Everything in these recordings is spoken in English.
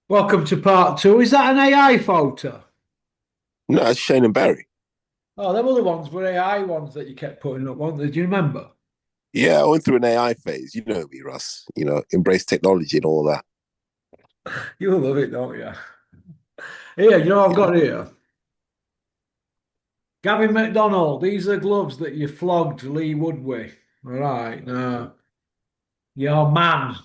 Welcome to part two. Is that an AI photo? No, it's Shane and Barry. Oh, them other ones were AI ones that you kept putting up, weren't they? Do you remember? Yeah, I went through an AI phase. You know me, Russ. Embrace technology and all that. You love it, don't you? Here, you know what I've Yeah. got here? Gavin McDonald. These are gloves that you flogged Lee Wood with. All right. Now, your man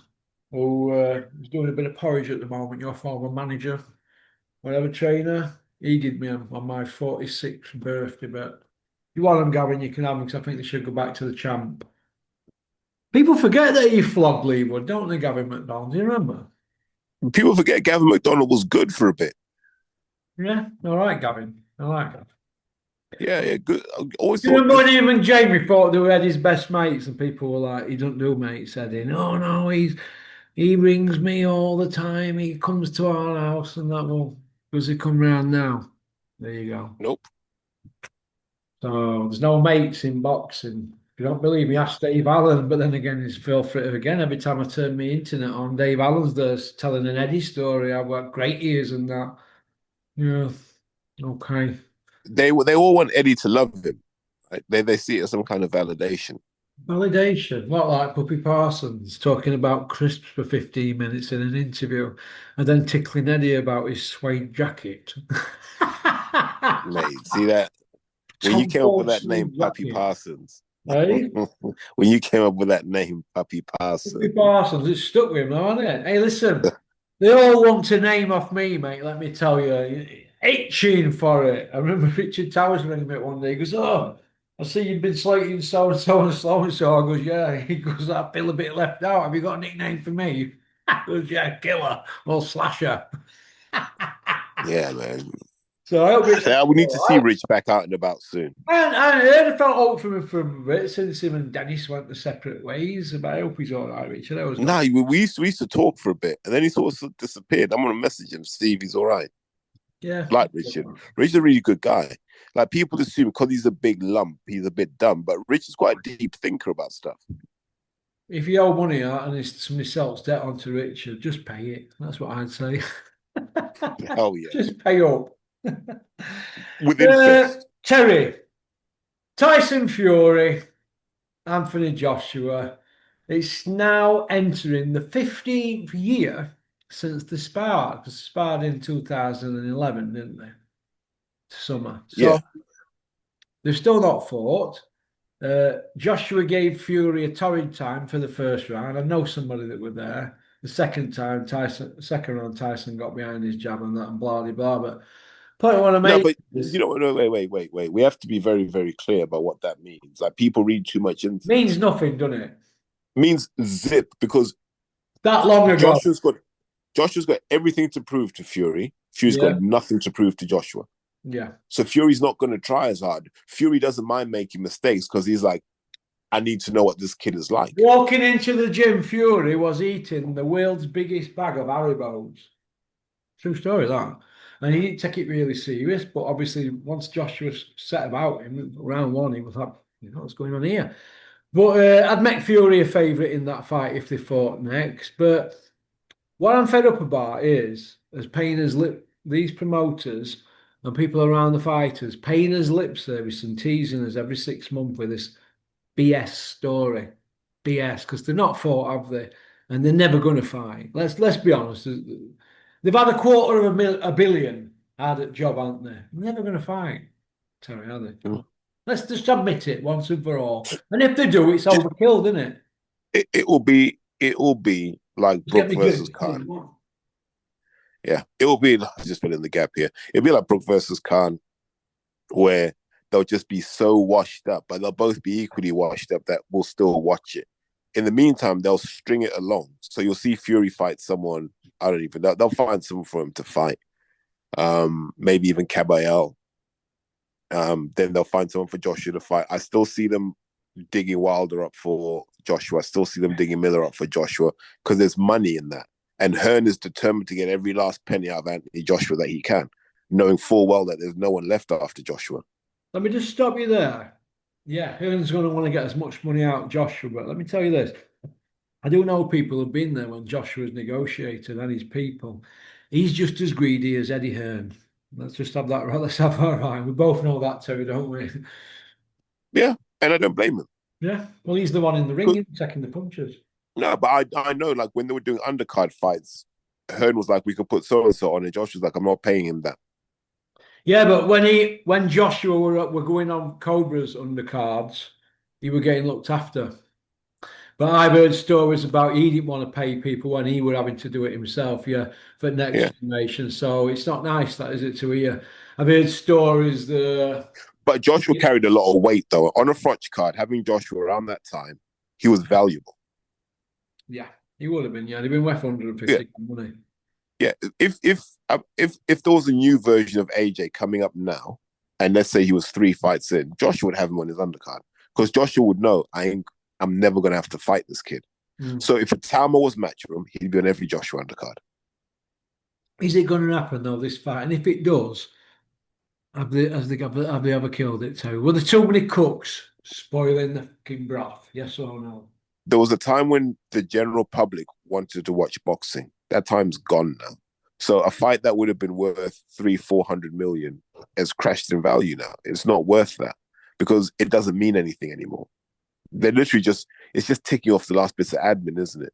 who is doing a bit of porridge at the moment, your former manager, whatever trainer, he did me on my 46th birthday. But if you want them, Gavin, you can have them because I think they should go back to the champ. People forget that he flogged Lee Wood, don't they, Gavin McDonald? Do you remember? People forget Gavin McDonald was good for a bit. Yeah, all right, Gavin. I like that. Yeah, yeah, good. I always You thought remember when this. him and Jamie thought they were his best mates, and people were like, "He doesn't do mates," said he. No, no, he rings me all the time. He comes to our house and that. Well, does he come round now? There you go. Nope. So there's no mates in boxing. If you don't believe me, ask Dave Allen. But then again, it's feel free to again. Every time I turn my internet on, Dave Allen's there telling an Eddie story. I've got great ears and that. Yeah. Okay. They all want Eddie to love him. Right? They see it as some kind of validation. Validation. What like Puppy Parsons talking about crisps for 15 minutes in an interview and then tickling Eddie about his suede jacket. Mate, see that when you Tom came up with Ford that name, suede Puppy jacket. Parsons. Hey? When you came up with that name, Puppy Puppy Parsons. Parsons, it's stuck with him, hasn't it? Hey, listen, they all want to name off me, mate, let me tell you. Itching for it. I remember Richard Towers ringing me one day. He goes, "Oh, I see you've been slating so and so and so and so." I goes, "Yeah." He goes, "I feel a bit left out. Have you got a nickname for me?" I goes, "Yeah, Killer or Slasher." Yeah, man. So I hope it's Yeah, we need to all see right. Rich back out and about soon. I heard I felt hope from a bit since him and Dennis went their separate ways, but I hope he's all right, Richard. I always got, No, we used to talk for a bit, and then he sort of disappeared. I'm gonna message him, see if he's all right. yeah. Like Richard. Richard's a really good guy. Like people assume because he's a big lump, he's a bit dumb, but Rich is quite a deep thinker about stuff. If you owe money out and somebody sells debt onto Richard, just pay it. That's what I'd say. Hell yeah, Just pay up. with interest. Terry, Tyson Fury, Anthony Joshua. It's now entering the 15th year since the sparred, because they sparred in 2011, didn't they? Summer. So Yeah, they've still not fought. Joshua gave Fury a torrid time for the first round. I know somebody that were there. The second time, second round, Tyson got behind his jab and that and blah blah blah. But point I want to no, make but is no, wait. We have to be very, very clear about what that means. Like people read too much into means this. nothing, doesn't it? It means zip because That long ago. Joshua's got Joshua's got everything to prove to Fury. Fury's got Yeah, nothing to prove to Joshua. yeah. So Fury's not going to try as hard. Fury doesn't mind making mistakes because he's like, I need to know what this kid is like. Walking into the gym, Fury was eating the world's biggest bag of Haribos. True story, that. And he didn't take it really serious, but obviously, once Joshua set about him, round one, he was like, what's going on here? But I'd make Fury a favourite in that fight if they fought next. But what I'm fed up about is, as paying us lip, these promoters and people around the fighters paying us lip service and teasing us every 6 months with this BS story. BS, because they're not fought, have they? And they're never going to fight. Let's be honest. They've had a quarter of a billion hard at job, haven't they? They're never going to fight. Terry, are they? Come on. Let's just admit it once and for all. And if they do, it's overkill, isn't it? It will be like Just get Brook me versus drift. Khan. Yeah, it will be. I just put in the gap here. It'll be like Brook versus Khan, where they'll just be so washed up, but they'll both be equally washed up that we'll still watch it. In the meantime, they'll string it along. So you'll see Fury fight someone. I don't even. They'll find someone for him to fight. Maybe even Caballero. Then they'll find someone for Joshua to fight. I still see them digging Wilder up for Joshua. I still see them digging Miller up for Joshua because there's money in that. And Hearn is determined to get every last penny out of Anthony Joshua that he can, knowing full well that there's no one left after Joshua. Let me just stop you there. Yeah, Hearn's going to want to get as much money out of Joshua, but let me tell you this. I do know people who've been there when Joshua's negotiated and his people. He's just as greedy as Eddie Hearn. Let's just have that right. Let's have that right. We both know that, Terry, don't we? Yeah, and I don't blame him. Yeah. Well, he's the one in the ring, taking the punches. No, but I know like when they were doing undercard fights, Hearn was like, we could put so and so on, and Josh was like, I'm not paying him that. Yeah, but when Joshua were going on Cobra's undercards, he were getting looked after. But I've heard stories about he didn't want to pay people when he were having to do it himself, yeah, for Yeah, next generation. So it's not nice, that is it, to hear. I've heard stories that but Joshua carried a lot of weight though on a front card. Having Joshua around that time, he was valuable. yeah, he would have been, yeah. He'd been worth Yeah, 150 money. yeah. If there was a new version of AJ coming up now, and let's say he was 3 fights in, Joshua would have him on his undercard because Joshua would know I'm never gonna have to fight this kid. So if a Tama was matchroom, he'd be on every Joshua undercard. Is it going to happen though, this fight? And if it does, have they ever killed it too? Were there too many cooks spoiling the fucking broth? Yes or no? There was a time when the general public wanted to watch boxing. That time's gone now. So a fight that would have been worth 300-400 million has crashed in value now. It's not worth that because it doesn't mean anything anymore. They're literally it's just ticking off the last bits of admin, isn't it?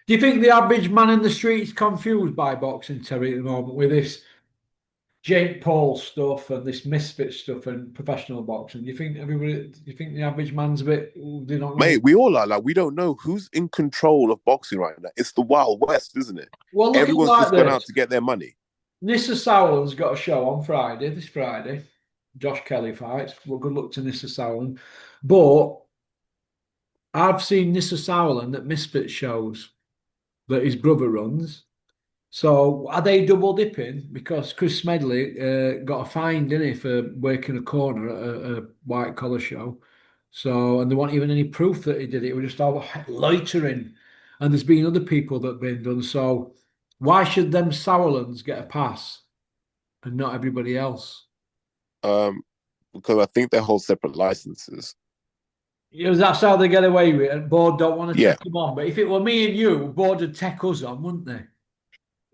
Do you think the average man in the street is confused by boxing, Terry, at the moment with this Jake Paul stuff and this misfit stuff and professional boxing? Do you think everybody? Do you think the average man's a bit? They don't know. Mate, we all are like, we don't know who's in control of boxing right now. It's the Wild West, isn't it? Well, look at it Everyone's like just gone this. out to get their money. Nissa Sauerland's got a show on Friday, this Friday. Josh Kelly fights. Well, good luck to Nissa Sauerland. But I've seen Nissa Sauerland at Misfit shows that his brother runs. So are they double dipping? Because Chris Smedley got a fine, didn't he, for working a corner at a white collar show. So, and there wasn't even any proof that he did it. It was just all loitering. And there's been other people that have been done. So why should them Sauerlands get a pass and not everybody else? Because I think they hold separate licenses. You know, that's how they get away with it. And board don't want to Yeah, take them on. But if it were me and you, board would take us on, wouldn't they?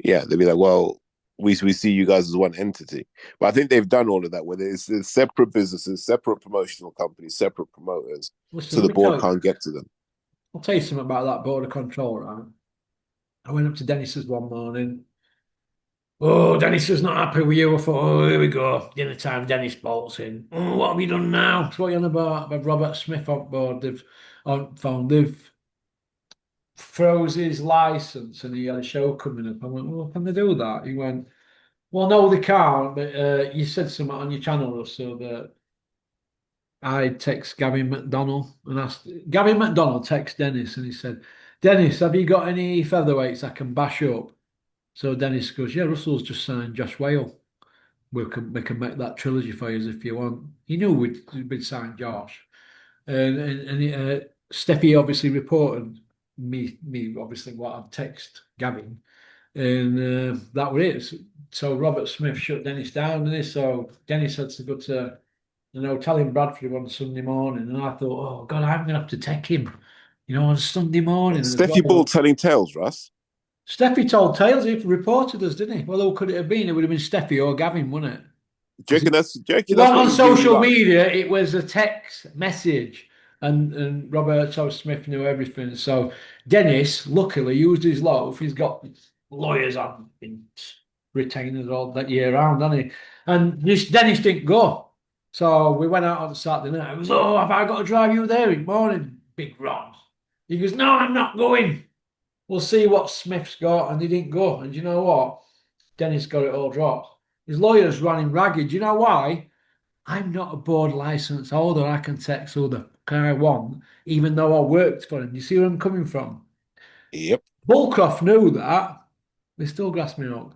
yeah. They'd be like, well, we see you guys as one entity. But I think they've done all of that, where it's separate businesses, separate promotional companies, separate promoters, Listen, so the board can't get to them. I'll tell you something about that border control, right? I went up to Dennis's one morning. Oh, Dennis was not happy with you. I thought, oh, here we go. Dinner time, Dennis bolts in. Oh, what have you done now? So what are you on about? I've Robert Smith on board. They've on phone. They've froze his license and he had a show coming up. I went, well, can they do that? He went, well, no, they can't. But you said something on your channel, so that I text Gavin McDonald and asked Gavin McDonald text Dennis and he said, Dennis, have you got any featherweights I can bash up? So Dennis goes, yeah, Russell's just signed Josh Whale. We can make that trilogy for you if you want. He knew we'd signed Josh. And Steffi obviously reported me obviously what I've text Gavin. And that was it. So Robert Smith shut Dennis down, and so Dennis had to go to tell him Bradford on Sunday morning, and I thought, oh God, I'm gonna have to take him, on Sunday morning as Steffi Bull well. telling tales, Russ. Steffi told tales. He reported us, didn't he? Well, who could it have been? It would have been Steffi or Gavin, wouldn't it? Do you reckon that's It what wasn't on he's really social like? media. It was a text message, and Robert O. Smith knew everything. So Dennis, luckily, used his loaf. He's got lawyers on retainers all that year round, hasn't he? And this Dennis didn't go. So we went out on Saturday night. I was, oh, have I got to drive you there in the morning, Big Ron? He goes, no, I'm not going. We'll see what Smith's got. And he didn't go. And you know what? Dennis got it all dropped. His lawyers ran him ragged. Do you know why? I'm not a board license holder. I can text who the I want, even though I worked for him. You see where I'm coming from? Yep. Bullcroft knew that. They still grasped me up.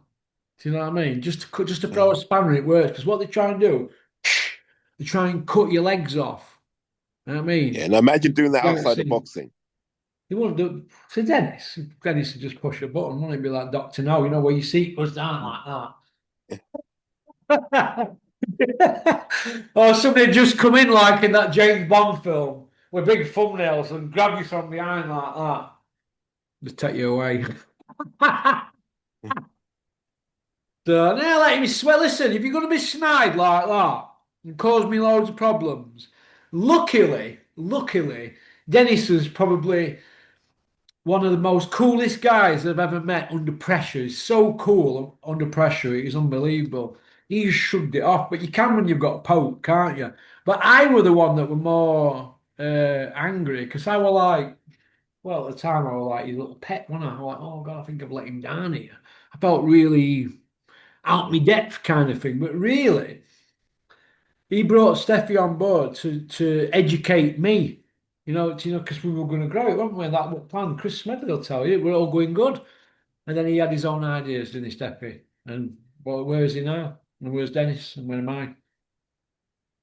Do you know what I mean? Just to throw a spanner, it works. Because what they try and do, they try and cut your legs off. You know what I mean? Yeah, and imagine doing that outside of boxing. He wouldn't do it. So Dennis would just push a button, wouldn't it? Be like Dr. No, where your seat goes down like that. Or somebody just come in like in that James Bond film with big thumbnails and grab you from behind like that. Just take you away. So now let me swear. Listen, if you're going to be snide like that and cause me loads of problems, luckily, Dennis is probably one of the most coolest guys I've ever met under pressure. He's so cool under pressure. He's unbelievable. He just shrugged it off. But you can when you've got a poke, can't you? But I were the one that were more angry because I were like, well, at the time I was like his little pet, wasn't I? I was like, oh God, I think I've let him down here. I felt really out my depth kind of thing. But really, he brought Steffi on board to educate me. Because we were going to grow it, weren't we? That was plan. Chris Smith will tell you, we're all going good. And then he had his own ideas, didn't he, Steffi? And well, where is he now? And where's Dennis? And where am I?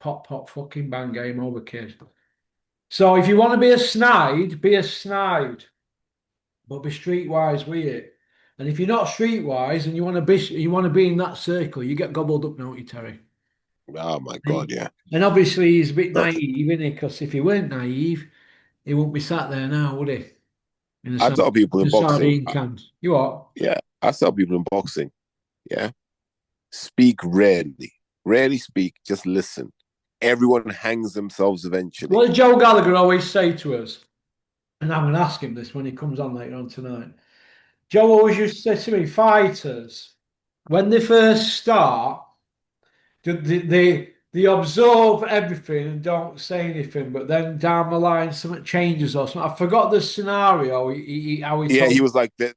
Pop, pop, fucking bang, game over, kid. So if you want to be a snide, but be streetwise with it. And if you're not streetwise and you want to be in that circle, you get gobbled up, don't you, Terry? Oh my And God, yeah. obviously he's a bit naive, isn't he? Because if he weren't naive, he wouldn't be sat there now, would he? In I tell people in the boxing, sardine cans. You what? yeah, I tell people in boxing, yeah, speak rarely, rarely speak, just listen. Everyone hangs themselves eventually. What does Joe Gallagher always say to us? And I'm going to ask him this when he comes on later on tonight. Joe always used to say to me, fighters, when they first start, they absorb everything and don't say anything, but then down the line something changes or something. I forgot the scenario. How he Yeah, he told was like they're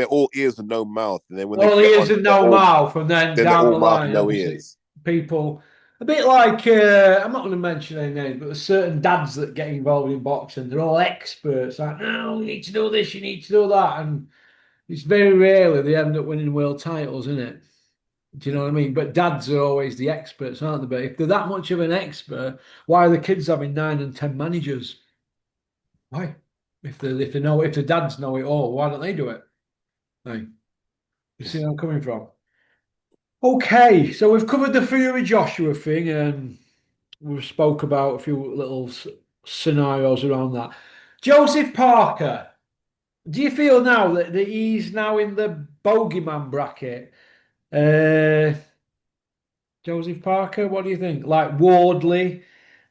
all ears and no mouth, and then when they all get ears on, and no mouth, and then they're down all the mouth and line, no obviously, ears. people a bit like I'm not going to mention any names, but there's certain dads that get involved in boxing. They're all experts. Like, no, you need to do this, you need to do that, and it's very rarely they end up winning world titles, isn't it? Do you know what I mean? But dads are always the experts, aren't they? But if they're that much of an expert, why are the kids having 9 and 10 managers? Why? If the dads know it all, why don't they do it? Hey, you see where I'm coming from? Okay, so we've covered the Fury Joshua thing, and we've spoke about a few little scenarios around that. Joseph Parker, do you feel now that he's now in the bogeyman bracket? Uh, Joseph Parker, what do you think? Like Wardley,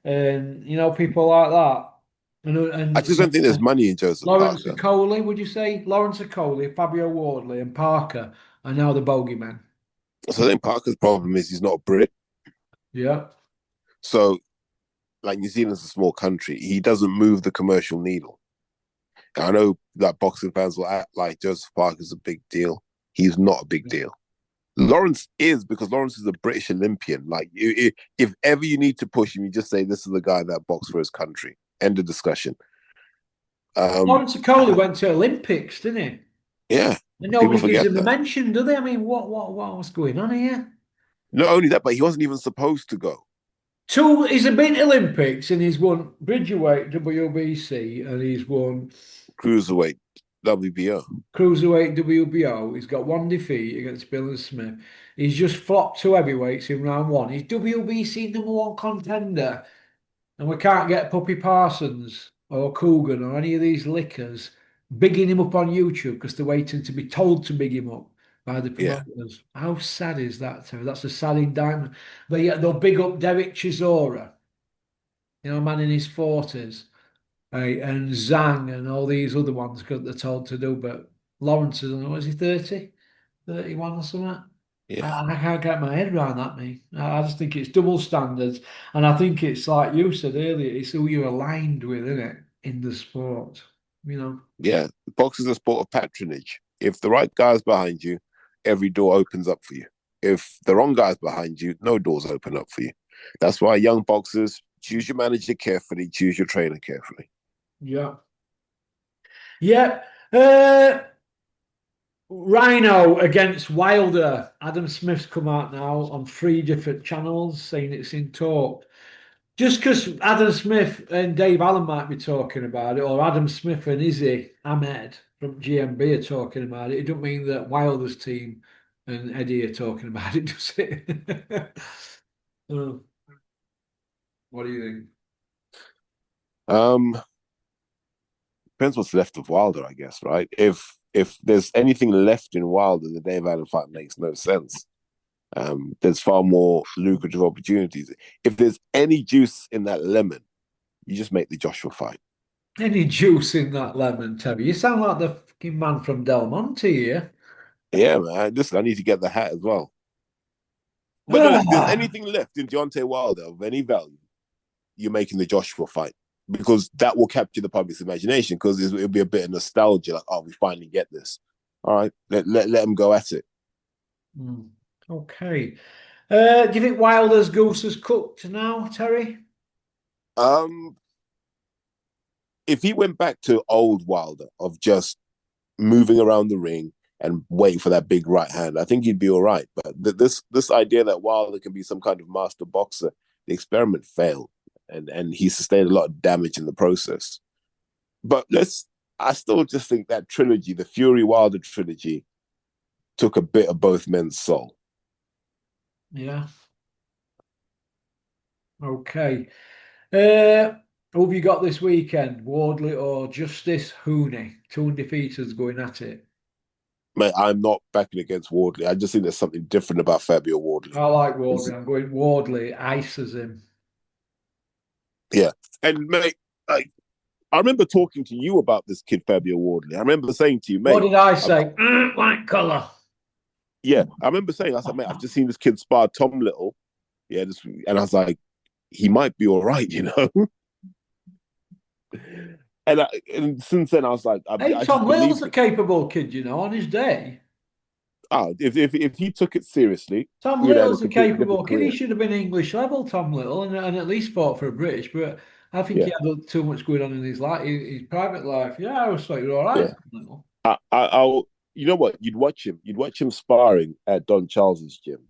and people like that, and I just don't think there's money in Joseph Lawrence Parker. Okoli, would you say? Lawrence Okoli, Fabio Wardley, and Parker are now the bogeymen. So I think Parker's problem is he's not a Brit. Yeah. So like New Zealand's a small country, he doesn't move the commercial needle. I know that boxing fans will act like Joseph Parker's a big deal. He's not a big deal. Lawrence is, because Lawrence is a British Olympian. Like, if ever you need to push him, you just say this is the guy that boxed for his country. End of discussion. Lawrence Okoli went to Olympics, didn't he? Yeah, And people nobody gives forget him a that. mention, do they? I mean, what's going on here? Not only that, but he wasn't even supposed to go. He's been to Olympics and he's won Bridgerweight WBC and he's won Cruiserweight, WBO. Cruiserweight WBO. He's got one defeat against Bill and Smith. He's just flopped to heavyweights in round one. He's WBC number one contender. And we can't get Puppy Parsons or Coogan or any of these lickers bigging him up on YouTube because they're waiting to be told to big him up by the Yeah, promoters. How sad is that, Terry? That's a sad indictment. But yet they'll big up Derek Chisora, a man in his 40s, and Zhang and all these other ones because they're told to do. But Lawrence, I don't know, is he 30, 31 or something? yeah, I can't get my head around that, me. I just think it's double standards. And I think it's like you said earlier, it's who you're aligned with, isn't it, in the sport? You know? yeah. Boxing's a sport of patronage. If the right guy's behind you, every door opens up for you. If the wrong guy's behind you, no doors open up for you. That's why young boxers choose your manager carefully, choose your trainer carefully. Yeah. Yeah. Rhino against Wilder. Adam Smith's come out now on 3 different channels saying it's in talk. Just because Adam Smith and Dave Allen might be talking about it, or Adam Smith and Izzy Ahmed from GMB are talking about it doesn't mean that Wilder's team and Eddie are talking about it, does it? Oh, what do you think? Um, Depends what's left of Wilder, I guess, right? If there's anything left in Wilder, the Dave Allen fight makes no sense. There's far more lucrative opportunities. If there's any juice in that lemon, you just make the Joshua fight. Any juice in that lemon, Terry? You sound like the fucking man from Del Monte here. Yeah, man. Listen, I need to get the hat as well. But no, if there's Ah, anything left in Deontay Wilder of any value, you're making the Joshua fight because that will capture the public's imagination because it'll be a bit of nostalgia, like, oh, we finally get this. All right, let them go at it. hmm, okay. Do you think Wilder's goose is cooked now, Terry? Um, if he went back to old Wilder of just moving around the ring and waiting for that big right hand, I think he'd be all right. But this idea that Wilder can be some kind of master boxer, the experiment failed, and he sustained a lot of damage in the process. But I still just think that trilogy, the Fury Wilder trilogy, took a bit of both men's soul. Yeah. Okay. Uh, who have you got this weekend? Wardley or Justice Hooney? Two undefeateds going at it. Mate, I'm not backing against Wardley. I just think there's something different about Fabio Wardley. I like Wardley. I'm going Wardley. Ices him. Yeah, and mate, I remember talking to you about this kid Fabio Wardley. I remember saying to you, What mate, did I I've, say? White colour. yeah, I remember saying, I said, mate, I've just seen this kid spar Tom Little. Yeah, and I was like, he might be all right, you know. And since then, I was like, Hey, I just Tom Little's believed a it. capable kid, you know, on his day. Oh, if he took it seriously, Tom he would have had a Little's a completely capable different kid. He career. should have been English level, Tom Little, and at least fought for a British. But I think he Yeah, had too much going on in his life, his private life. Yeah, I was like, you're all right, yeah. Tom Little. I'll, you know what? You'd watch him sparring at Don Charles's gym,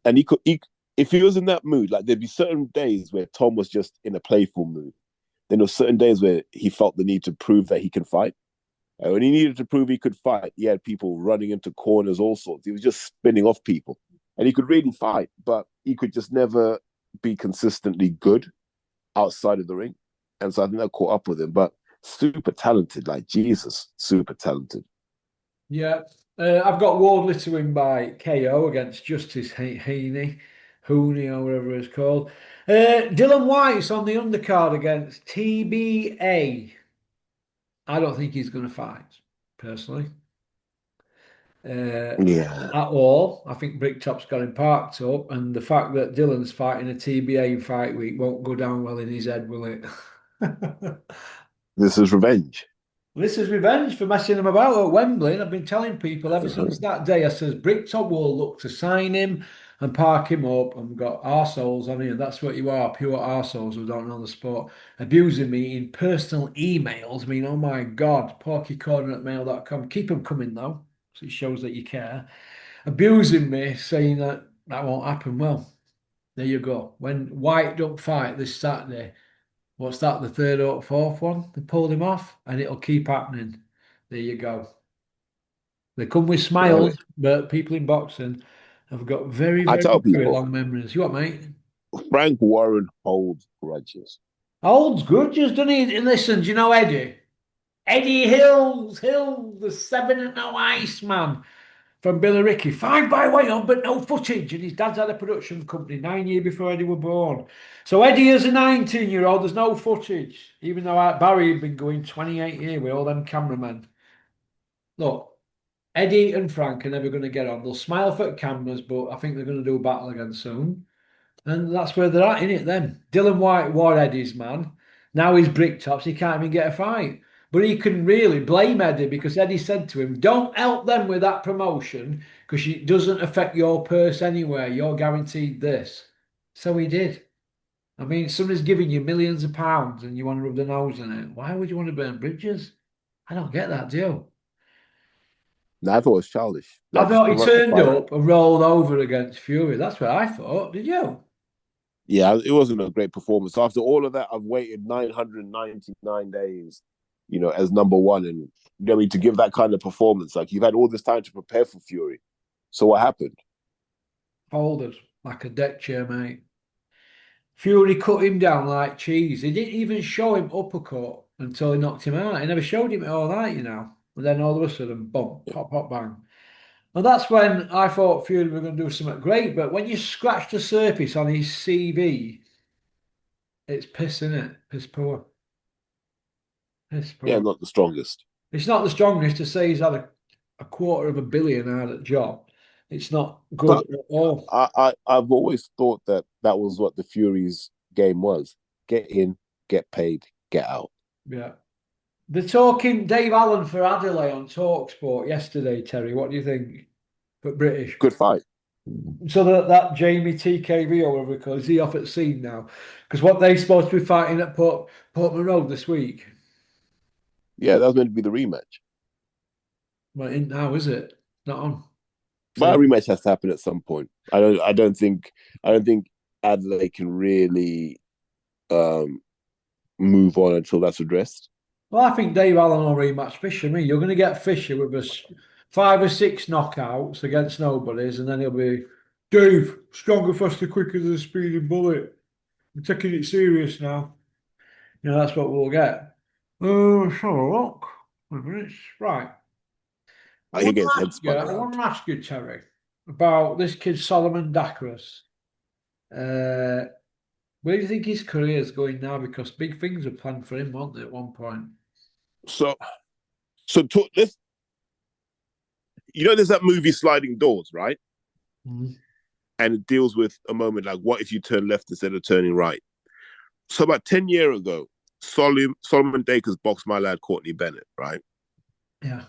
and if he was in that mood, like there'd be certain days where Tom was just in a playful mood. Then there were certain days where he felt the need to prove that he can fight. And when he needed to prove he could fight, he had people running into corners, all sorts. He was just spinning off people, and he could really fight, but he could just never be consistently good outside of the ring. And so I think that caught up with him. But super talented, like Jesus, super talented. Yeah, I've got Wardley to win by KO against Justice Heaney, Hooney, or whatever it's called. Dylan White's on the undercard against TBA. I don't think he's going to fight, personally. Uh, Yeah, at all. I think Bricktop's got him parked up, and the fact that Dylan's fighting a TBA in fight week won't go down well in his head, will it? this is revenge. This is revenge for messing him about at Wembley. And I've been telling people ever since that day, I says Bricktop will look to sign him and park him up. And we've got arseholes on here. That's what you are, pure arseholes who don't know the sport. Abusing me in personal emails. I mean, oh my God, porkycorner@mail.com. Keep them coming though. So it shows that you care. Abusing me, saying that that won't happen. Well, there you go. When White don't fight this Saturday, what's that, the third or fourth one? They pulled him off, and it'll keep happening. There you go. They come with Yeah, smiles, but people in boxing have got very, I very, tell very people, long memories. You what, mate? Frank Warren holds grudges. Holds grudges, doesn't he? And listen, do you know Eddie? Eddie Hills, the 7-0 Iceman from Billericay. Fine by way on, but no footage. And his dad's had a production company 9 years before Eddie was born. So Eddie is a 19-year-old. There's no footage, even though Barry had been going 28 years with all them cameramen. Look, Eddie and Frank are never going to get on. They'll smile for cameras, but I think they're going to do a battle again soon. And that's where they're at, in it then. Dylan White war Eddie's man. Now he's Bricktops. He can't even get a fight. But he can really blame Eddie because Eddie said to him, don't help them with that promotion because it doesn't affect your purse anyway. You're guaranteed this. So he did. I mean, somebody's giving you millions of pounds and you want to rub the nose in it. Why would you want to burn bridges? I don't get that deal. Now, I thought it was childish. I Like, just thought he promote the turned fight. up and rolled over against Fury. That's what I thought. Did you? Yeah, it wasn't a great performance. After all of that, I've waited 999 days, as number one. And I mean, to give that kind of performance, like you've had all this time to prepare for Fury. So what happened? Folded like a deck chair, mate. Fury cut him down like cheese. He didn't even show him uppercut until he knocked him out. He never showed him it all night, you know. And then all of a sudden, boom, pop, pop, bang. And that's when I thought Fury were going to do something great. But when you scratch the surface on his CV, it's piss, isn't it? Piss poor. Piss Yeah, poor. not the strongest. It's not the strongest to say he's had a quarter of a billion out at job. It's not good But at all. I've always thought that that was what the Furies game was: get in, get paid, get out. Yeah. They're talking Dave Allen for Adeleye on Talksport yesterday, Terry. What do you think? But British. Good fight. So that Jamie TKV or whatever it calls, is he off at sea now? Because what they supposed to be fighting at Portman Road this week. Yeah, that was meant to be the rematch. Well, in now, is it? Not on. But See? a rematch has to happen at some point. I don't think Adelaide can really um move on until that's addressed. Well, I think Dave Allen will rematch Fisher. You're going to get Fisher with us 5 or 6 knockouts against nobodies, and then he'll be Dave, stronger, faster, quicker than a speeding bullet. We're taking it serious now. You know, that's what we'll get. So look. Right. I He want to gets head ask you, spun I around. want to ask you, Terry, about this kid Solomon Dakras. Uh, where do you think his career is going now? Because big things were planned for him, weren't they, at one point? So let's there's that movie Sliding Doors, right? Mhm. And it deals with a moment like what if you turn left instead of turning right? So about 10 years ago, Solomon Dakers boxed my lad Courtney Bennett, right? Yeah.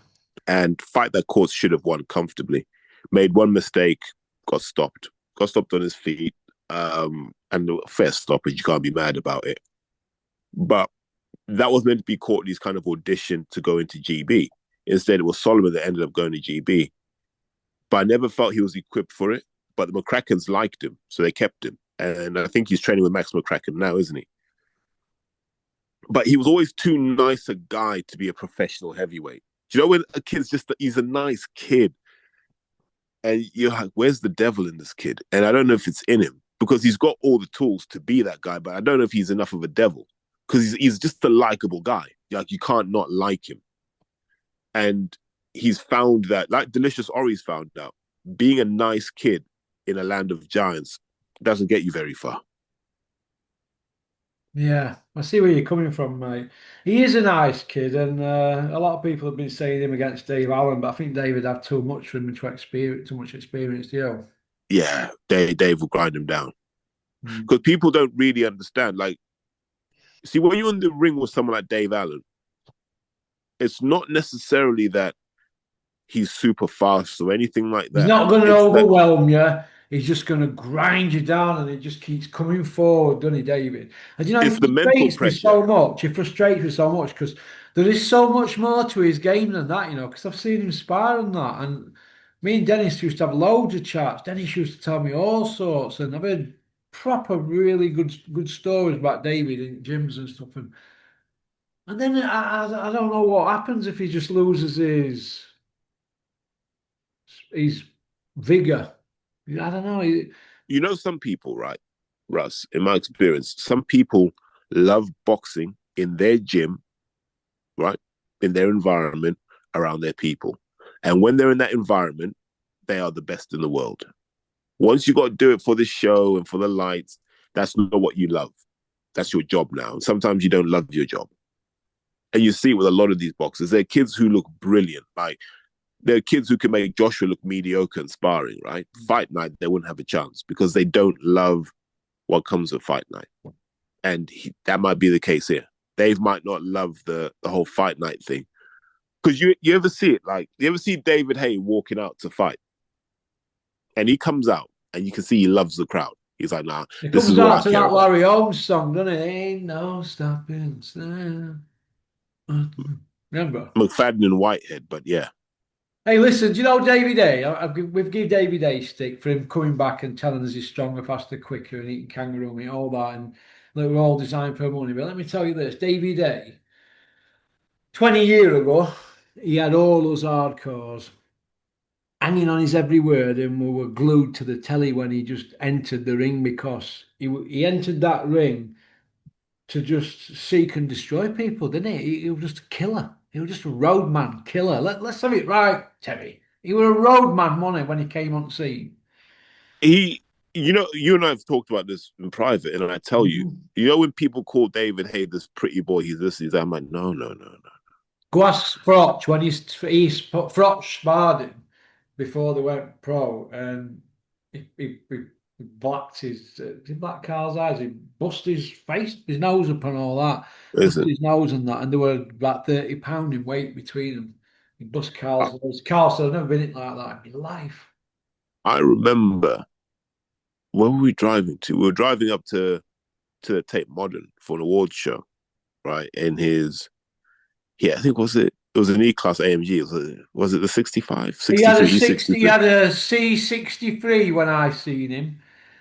And fight that course should have won comfortably. Made one mistake, got stopped. Got stopped on his feet. And a fair stoppage, you can't be mad about it. But that was meant to be Courtney's kind of audition to go into GB. Instead, it was Solomon that ended up going to GB. But I never felt he was equipped for it. But the McCrackens liked him, so they kept him. And I think he's training with Max McCracken now, isn't he? But he was always too nice a guy to be a professional heavyweight. Do you know when a kid's he's a nice kid, and you're like, where's the devil in this kid? And I don't know if it's in him because he's got all the tools to be that guy, but I don't know if he's enough of a devil because he's just a likable guy. Like you can't not like him. And he's found that, like Delicious Ori's found out, being a nice kid in a land of giants doesn't get you very far. Yeah, I see where you're coming from, mate. He is a nice kid, and a lot of people have been saying him against Dave Allen, but I think David had too much for him to experience, too much experience, you know. Yeah, Dave will grind him down Mm. because people don't really understand. Like, see, when you're in the ring with someone like Dave Allen, it's not necessarily that he's super fast or anything like He's that. not going to It's that overwhelm you. He's just going to grind you down, and he just keeps coming forward, doesn't he, David? And you know, it's it the mental frustrates me pressure. so much. It frustrates me so much because there is so much more to his game than that, you know. Because I've seen him spar and that, and me and Dennis used to have loads of chats. Dennis used to tell me all sorts, and I've heard proper, really good stories about David in gyms and stuff. And then I don't know what happens if he just loses his vigor. I don't know. You know, some people, right, Russ, in my experience, some people love boxing in their gym, right, in their environment, around their people. And when they're in that environment, they are the best in the world. Once you got to do it for the show and for the lights, that's not what you love. That's your job now. And sometimes you don't love your job. And you see it with a lot of these boxers. They're kids who look brilliant. Like there are kids who can make Joshua look mediocre in sparring, right? Fight night, they wouldn't have a chance because they don't love what comes with fight night. And that might be the case here. Dave might not love the whole fight night thing. Because you ever see it? Like, you ever see David Haye walking out to fight? And he comes out and you can see he loves the crowd. He's like, nah, It this is comes what I out to care that about. Larry Holmes song, doesn't it? Ain't no stopping. Remember? McFadden and Whitehead, but yeah. Hey, listen, do you know Davy Day? We've given Davy Day stick for him coming back and telling us he's stronger, faster, quicker, and eating kangaroo meat, all that, and that we're all designed for money. But let me tell you this, Davy Day, 20 years ago, he had all those hardcores. hanging on his every word, and we were glued to the telly when he just entered the ring because he entered that ring to just seek and destroy people, didn't he? He was just a killer. He was just a roadman killer. Let's have it right, Terry. He was a roadman, wasn't he, when he came on scene? He, you and I have talked about this in private, and I tell you, Mhm. when people call David Haye this pretty boy, he's this, he's that. I'm like, no, no, no, no. Go ask Frotch when Frotch sparred him before they went pro, and he blacked he blacked Carl's eyes. He busted his face, his nose up and all that. Busted Listen, his nose and that, and there were about 30 pound in weight between them. He bust I, Carl's nose. Carl said, "I've never been in like that in my life." I remember where were we driving to? We were driving up to the Tate Modern for an awards show, right? In his, I think it was an E class AMG. Was it the 65, He had a 63, 60. He 63? had a C63 when I seen him,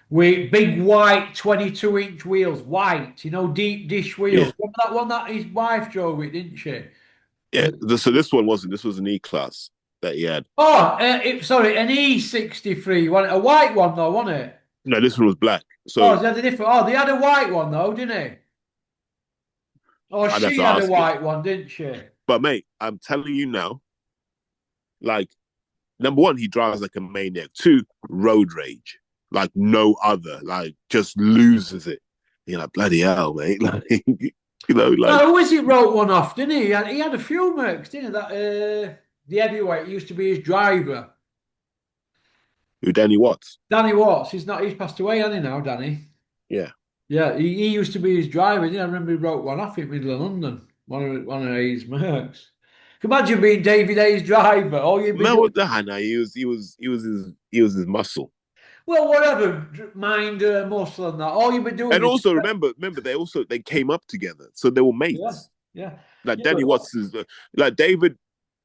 with big white 22-inch wheels, white, deep dish Yeah, wheels. Remember that one that his wife drove it, didn't she? yeah. So this one wasn't. This was an E class that he had. Oh, sorry, an E63 one, a white one though, wasn't it? No, this one was black. Oh, So they had a different. Oh, they had a white one though, didn't he? Or I'd have she to had a ask him. white one, didn't she? But mate, I'm telling you now, like number one, he drives like a maniac. Two, road rage, like no other. Like just loses it. You're like bloody hell, mate. Like No, who was it wrote one off, didn't he? He had a few mercs, didn't he? That the heavyweight used to be his driver. who Danny Watts. Danny Watts, he's passed away, hasn't he now, Danny? Yeah. Yeah, he used to be his driver. I remember he wrote one off in middle of London, one of his mercs. Can you imagine being David Hayes' driver? All you'd be Man, doing, what the hell? No, he was his muscle. well, whatever, mind, muscle and that. All you'd be doing And is, also remember they came up together, so they were yeah, mates. yeah, Like yeah, but Danny Watts is like David.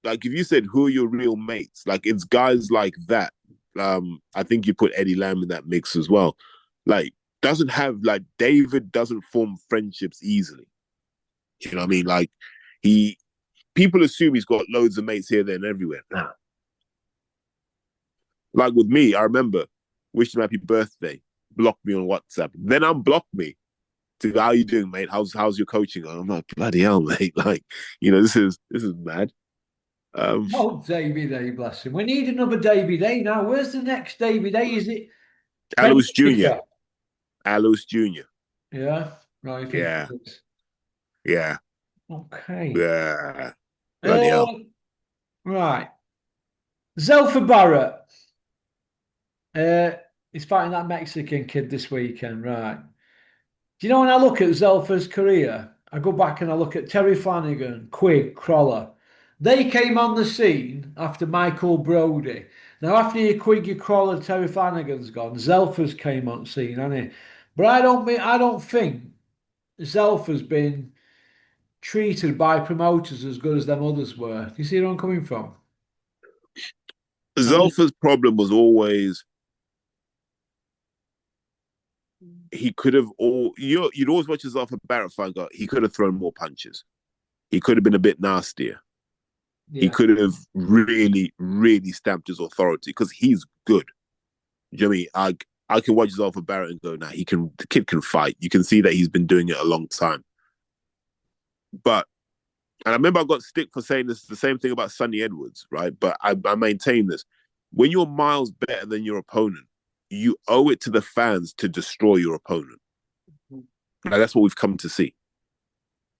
Like if you said who are your real mates, like it's guys like that. I think you put Eddie Lamb in that mix as well. Like doesn't have like David doesn't form friendships easily. You know what I mean? Like he people assume he's got loads of mates here, there, and everywhere. Nah. Like with me, I remember wishing him happy birthday, blocked me on WhatsApp, then unblocked me. To go, how you doing, mate? How's your coaching? I'm like, bloody hell, mate. Like, this is mad. Um, oh, David Day, bless him. We need another David Day now. Where's the next David Day? Is it Alois Jr. Benfica? Alois Jr. Yeah, right. I think Yeah, it is. yeah, Okay. yeah. Bloody hell. Uh, right. Zelfa Barrett. Uh, he's fighting that Mexican kid this weekend, right? Do you know when I look at Zelfa's career, I go back and I look at Terry Flanagan, Quigg, Crawler. They came on the scene after Michael Brody. Now, after your Quigg, your Crawler, Terry Flanagan's gone, Zelfa's came on scene, hasn't he? But I don't think Zelfa's been treated by promoters as good as them others were. Do you see where I'm coming from? I mean, Zelfa's problem was always he could have all you'd always watch his Zelfa Barrett fight. He could have thrown more punches. He could have been a bit nastier. He yeah. could have really, really stamped his authority because he's good. You know what I mean? I can watch Zelfa Barrett and go, nah, the kid can fight. You can see that he's been doing it a long time. But and I remember I got stick for saying this the same thing about Sonny Edwards, right? But I maintain this. When you're miles better than your opponent, you owe it to the fans to destroy your opponent. Now, that's what we've come to see.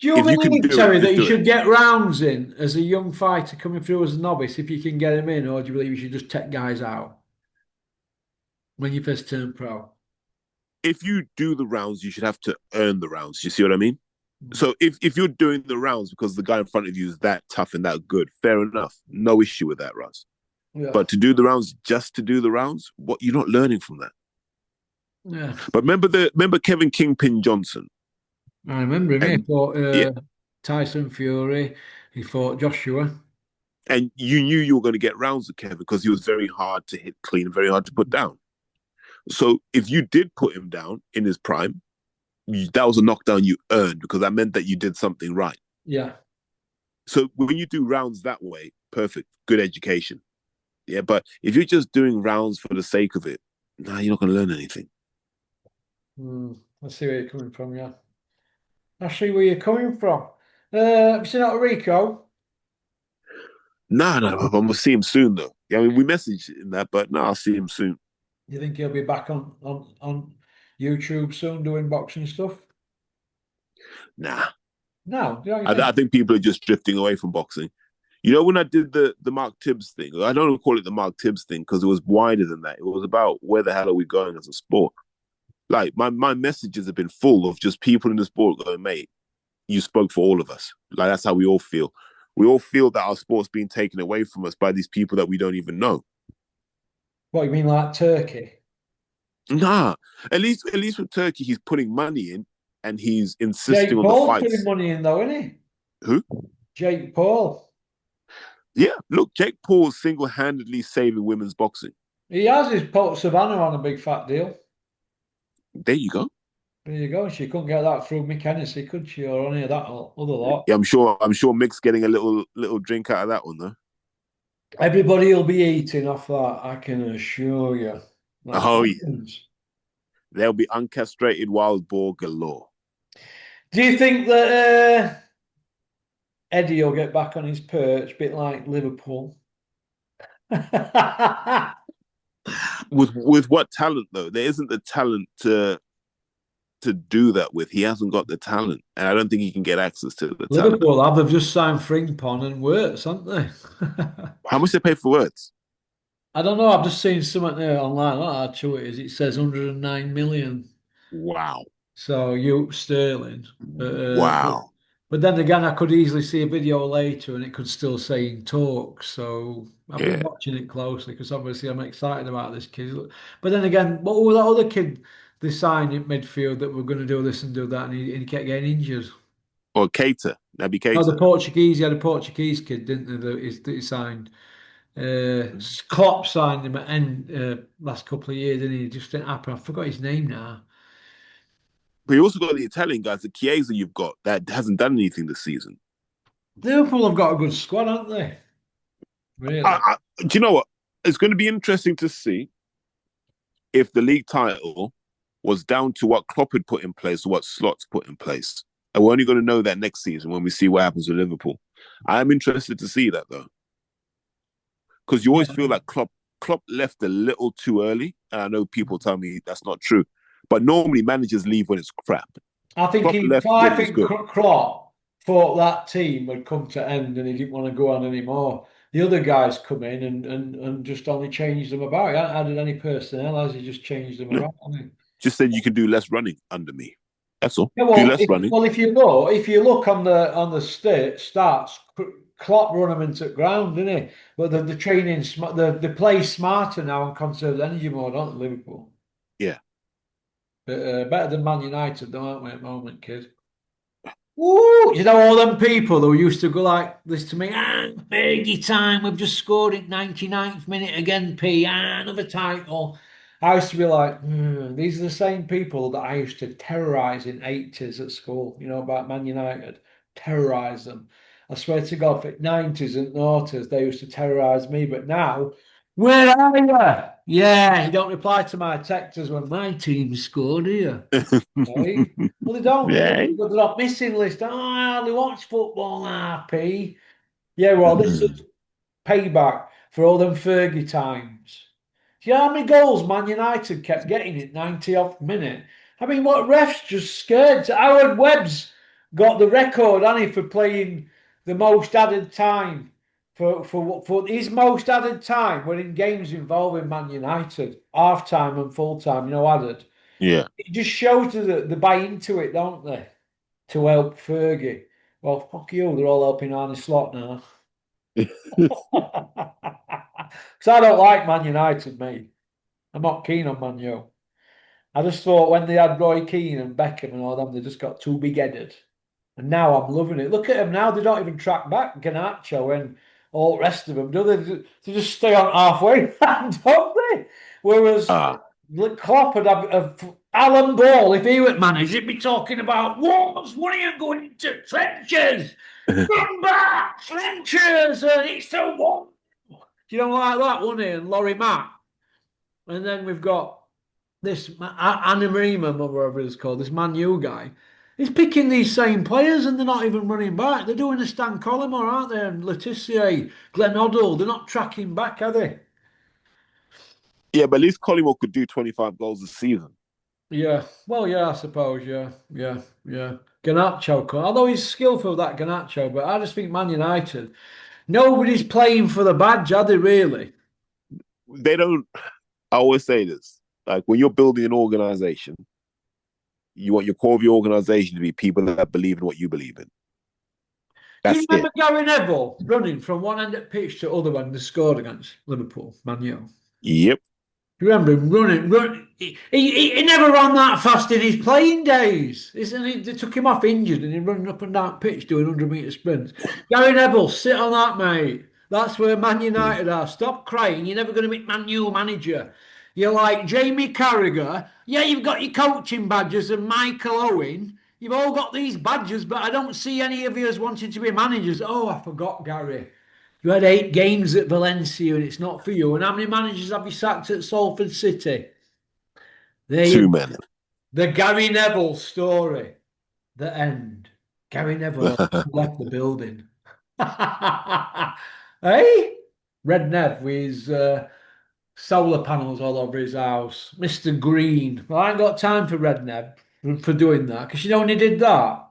Do you If you can believe, do it, Terry, that just you do it. should get rounds in as a young fighter coming through as a novice if you can get him in, or do you believe you should just take guys out when you first turn pro? If you do the rounds, you should have to earn the rounds. You see what I mean? So if you're doing the rounds because the guy in front of you is that tough and that good, fair enough. No issue with that, Russ. Yeah, But to do the rounds just to do the rounds, what you're not learning from that. yeah. But remember Kevin Kingpin Johnson, I remember him. He and fought yeah, Tyson Fury. He fought Joshua. and you knew you were going to get rounds with Kevin because he was very hard to hit clean, very hard to put down. So if you did put him down in his prime, that was a knockdown you earned because that meant that you did something right. Yeah, So when you do rounds that way, perfect, good education. Yeah, but if you're just doing rounds for the sake of it, nah, you're not going to learn anything. I see where you're coming from, yeah. I see where you're coming from. Have you seen out Rico? Nah, no, I'm gonna see him soon though. Yeah, I mean, we messaged in that, but no, I'll see him soon. You think he'll be back on YouTube soon doing boxing stuff? Nah, No, don't you I think? think people are just drifting away from boxing. You know, when I did the Mark Tibbs thing, I don't call it the Mark Tibbs thing because it was wider than that. It was about where the hell are we going as a sport? Like my messages have been full of just people in the sport going, mate, you spoke for all of us. Like that's how we all feel. We all feel that our sport's being taken away from us by these people that we don't even know. What you mean, like Turkey? Nah, at least with Turkey, he's putting money in and he's insisting Jake on the Paul's putting fights. money in, though, isn't he? Who? Jake Paul. Yeah, look, Jake Paul's single-handedly saving women's boxing. He has his Port Savannah on a big fat deal. There you go. There you go. She couldn't get that through Mick Hennessy, could she? Or any of that other lot. Yeah, I'm sure Mick's getting a little drink out of that one though. Everybody will be eating off that, I can assure you. That's Oh what yeah, happens. there'll be uncastrated wild boar galore. Do you think that Eddie will get back on his perch, a bit like Liverpool? With what talent though? There isn't the talent to do that with. He hasn't got the talent, and I don't think he can get access to the talent. Liverpool have, they've just signed Frimpong and Wirtz, haven't they? How much they pay for words? I don't know. I've just seen something there online. I don't know how true it is. It says 109 million. Wow, So you sterling. wow. But then again, I could easily see a video later and it could still say in talks. So I've been Yeah. watching it closely because obviously I'm excited about this kid. But then again, what was that other kid they signed in midfield that were going to do this and do that and he kept getting injured? Or Cater, Naby No, the Cater. Portuguese, he had a Portuguese kid, didn't they, that he signed? Klopp signed him at end last couple of years, didn't he? It just didn't happen. I forgot his name now. But you also got the Italian guys, the Chiesa you've got that hasn't done anything this season. Liverpool have got a good squad, haven't they? Really? Do you know what? It's going to be interesting to see if the league title was down to what Klopp had put in place or what Slot's put in place. And we're only going to know that next season when we see what happens with Liverpool. I'm interested to see that though, because you always feel like Klopp left a little too early, and I know people tell me that's not true, but normally managers leave when it's crap. I think Klopp left I when it was think good. Klopp thought that team had come to end and he didn't want to go on anymore. The other guys come in and just only changed them about. He hadn't added any personnel as he just changed them No, about. Hasn't he? just said you can do less running under me. That's all. Yeah, Do well, less running. if you look on the stats, Klopp run them into the ground, didn't he? But the training, the play smarter now and conserves energy more, don't they, Liverpool? Yeah. But, better than Man United, though, aren't we, at the moment, kid? Woo! You know all them people who used to go like this to me, Fergie time, we've just scored it 99th minute again, P, another title. I used to be like, these are the same people that I used to terrorise in 80s at school, you know, about Man United. Terrorise them. I swear to God, for 90s and noughties, they used to terrorise me, but now, where are you? Yeah, you don't reply to my texts when my team scored, do you? Hey? Well, they don't. Yeah. They're not missing list. Oh, I hardly watch football, RP. Yeah, well, this is payback for all them Fergie times. Do you know how many goals Man United kept getting at 90th minute? I mean, what refs just scared? Howard Webb's got the record, hasn't he, for playing the most added time. For his most added time were in games involving Man United, half time and full time, added. Yeah. It just shows that they buy into it, don't they? To help Fergie. Well, fuck you, they're all helping Arnie Slot now. Because I don't like Man United, mate. I'm not keen on Man U. I just thought when they had Roy Keane and Beckham and all them, they just got too big-headed. And now I'm loving it. Look at them now. They don't even track back Garnacho and all the rest of them, do they? They just stay on halfway, don't they? Whereas Ah. Klopp would have Alan Ball, if he were manager, he'd be talking about wars. What are you going into trenches? Run back, trenches, and it's the war. Do you know like that, wasn't he? And Laurie Mack. And then we've got this Anna Marima, whatever it's called, this Man U guy. He's picking these same players and they're not even running back. They're doing a Stan Collymore, aren't they? And Letitia, Glenn Hoddle, they're not tracking back, are they? Yeah, but at least Collymore could do 25 goals a season. Yeah. Well, yeah, I suppose. Yeah. Yeah. Yeah. Garnacho, although he's skillful, that Garnacho, but I just think Man United, nobody's playing for the badge, are they really? They don't. I always say this: like when you're building an organization, you want your core of your organization to be people that believe in what you believe in. Do you That's remember it. Gary Neville running from one end of the pitch to other when they scored against Liverpool, Man U? Yep. You remember him running. He never ran that fast in his playing days. Isn't he? They took him off injured and he's running up and down pitch doing 100-metre sprints. Gary Neville, sit on that, mate. That's where Man United are. Stop crying. You're never going to be Man U manager. You're like Jamie Carragher. Yeah, you've got your coaching badges and Michael Owen. You've all got these badges, but I don't see any of you as wanting to be managers. Oh, I forgot, Gary. You had 8 games at Valencia and it's not for you. And how many managers have you sacked at Salford City? There Too you many. The Gary Neville story. The end. Gary Neville left the building. Hey? Red Nev with his solar panels all over his house. Mr. Green. Well, I ain't got time for Red Nev for doing that because you know when he did that?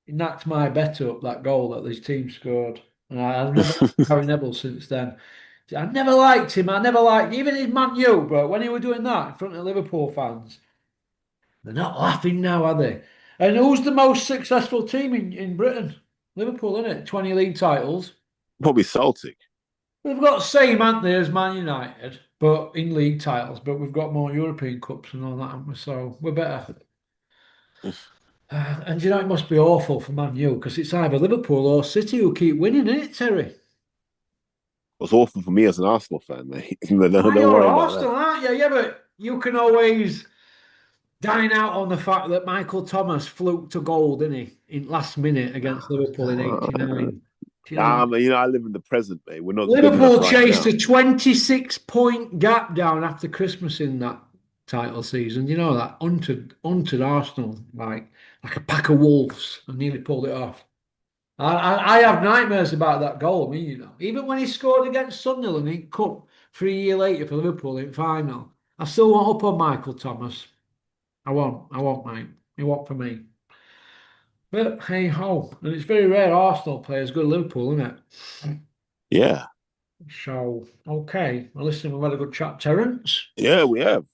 He knocked my bet up, that goal that his team scored. And I've never liked Gary Neville since then. I never liked him. I never liked even his Man U, but when he was doing that in front of Liverpool fans, they're not laughing now, are they? And who's the most successful team in Britain? Liverpool, isn't it? 20 league titles. Probably Celtic. We've got same, haven't they, as Man United, but in league titles, but we've got more European cups and all that, haven't we? So we're better. And you know, it must be awful for Man U because it's either Liverpool or City who keep winning, isn't it, Terry? Was awful for me as an Arsenal fan, mate. don't, Ah, don't you're worry about that. Arsenal, aren't you? Yeah, but you can always dine out on the fact that Michael Thomas fluked to goal, didn't he, in last minute against Liverpool in '89. Do you know? I live in the present, mate. We're not good enough Liverpool right chased now. a 26-point gap down after Christmas in that title season. You know that hunted Arsenal like a pack of wolves and nearly pulled it off. I have nightmares about that goal. I mean, you know, even when he scored against Sunderland in Cup 3 years later for Liverpool in final, I still want up on Michael Thomas. I won't, mate. He won't for me. But hey ho, and it's very rare Arsenal players go to Liverpool, isn't it? Yeah. So okay, well listen, we've had a good chat, Terence. Yeah, we have.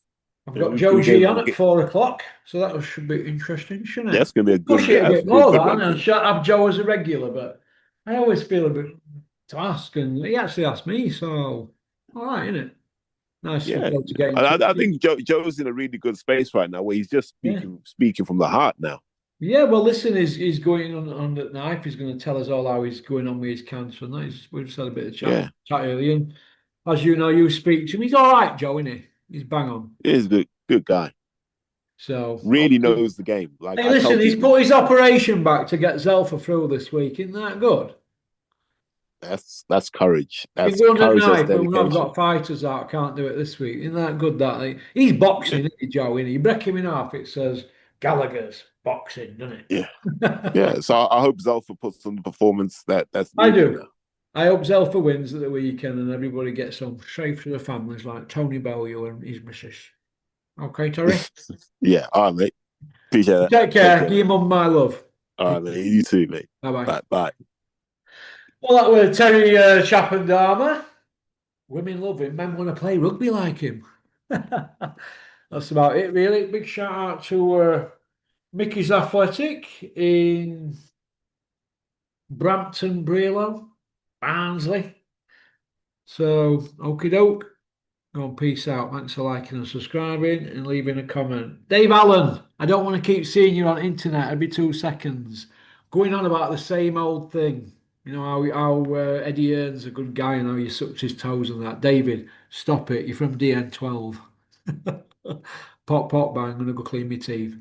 I've Yeah, got we Joe G gave on we at get 4 o'clock, so that should be interesting, shouldn't it? that's gonna be a Push good it a that's bit gonna be a more, good that, one and for I should have Joe as a regular, but I always feel a bit to ask, and he actually asked me, so all right, isn't it? Nice for yeah. Joe to get in touch. I think Joe's in a really good space right now where he's just Yeah. speaking from the heart now. Yeah, well, listen, he's going on the knife. He's going to tell us all how he's going on with his cancer. And that. We've just had a bit of Yeah. chat earlier. And as you know, you speak to him. He's all right, Joe, isn't he? He's bang on. He's a good guy. So, Really okay. knows the game. Like Hey, I tell listen, he's people put his operation back to get Zelfa through this week. Isn't that good? that's courage. He's That's doing the courage, that's knife, but we've not dedication. got fighters out. Can't do it this week. Isn't that good? That he's Yeah. boxing, isn't he, Joe? Isn't he? You break him in half, it says Gallagher's boxing, doesn't Yeah. it? Yeah. So I hope Zelfa puts on the performance that's I needed do. now. I hope Zelfa wins at the weekend and everybody gets home safe to the families like Tony Bellew and his missus. Okay, Terry? Yeah. All right, mate. Appreciate that. Take Take care. care, Give your mate. mum my love. All right, mate. You too, mate. Bye bye. Bye. Bye. Well, that was Terry Chappendama. Women love him. Men want to play rugby like him. That's about it, really. Big shout out to Mickey's Athletic in Brampton, Brelo, Barnsley. So, okie doke. Go on, peace out. Thanks for liking and subscribing and leaving a comment. Dave Allen, I don't want to keep seeing you on internet every 2 seconds going on about the same old thing. You know how Eddie Earn's a good guy and how you sucked his toes and that. David, stop it. You're from DN12. Pop, pop, bang. I'm going to go clean my teeth.